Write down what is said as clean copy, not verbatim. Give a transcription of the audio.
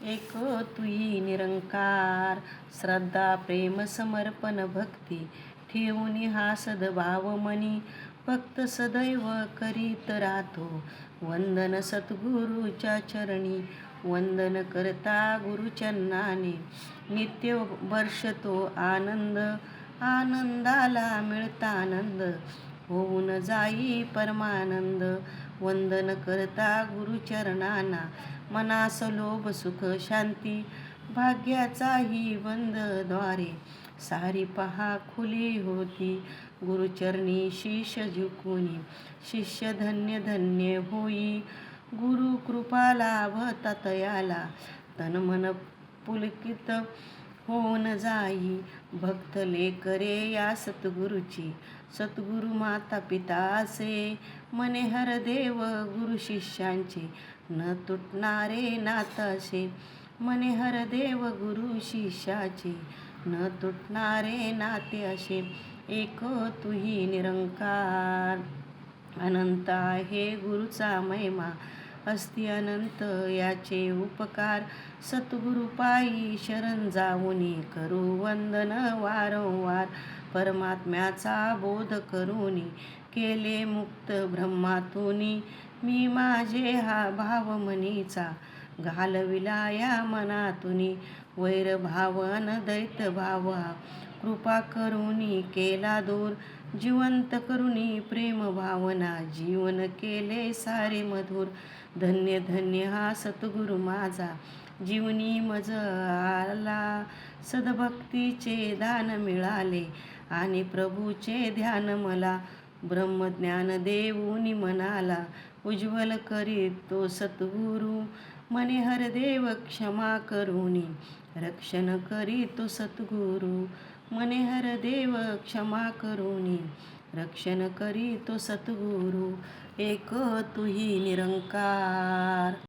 एक तुई निरंकार, श्रद्धा प्रेम समर्पण भक्ती, ठेवून हा सद्भाव मनी, भक्त सदैव करीत राहतो. वंदन सद्गुरूच्या चरणी, वंदन करता गुरुचरणाने, नित्य वर्षतो आनंद, आनंदाला मिळता आनंद, होऊन जाई परमानंद. वंदन करता गुरुचरणांना, मनास लोभ सुख शांती, भाग्याचाही बंद द्वारे, सारी पहा खुली होती. गुरुचरणी शीश झुकूनी, शिष्य धन्य धन्य होई. गुरु कृपा लाभता तयाला, तन मन पुलकित होऊन जाई. भक्त लेकरे या सद्गुरूची, सद्गुरु माता पिता असे, मने हर देव गुरु शिष्यांचे, न तुटणारे नात असे. मने हर देव गुरु शिष्याचे, न तुटणारे नाते असे. एक तुही निरंकार, अनंत आहे गुरुचा महिमा, अस्ति अनंत याचे उपकार. सद्गुरु पायी शरण जाऊनी, करू वंदन वारंवार. परमात्म्याचा बोध करूनी, केले मुक्त ब्रह्मातूनी. मी माझे हा भाव मनीचा, घालविला या मनातूनी. वैर भाव अन दैत भाव हा, कृपा करूनी केला दूर. जिवंत करूनी प्रेम भावना, जीवन केले सारे मधुर. धन्य धन्य हा सद्गुरु माझा, जीवनी मज आला. सद्भक्तीचे दान मिळाले, आणि प्रभूचे ध्यान मला. ब्रह्मज्ञान देऊनी मनाला, उज्ज्वल करीत तो सद्गुरु. मने हर देव क्षमा करूनी, रक्षण करी तो सद्गुरु. मने हर देव क्षमा करूनी, रक्षण करी तो सद्गुरु. एक तुही निरंकार.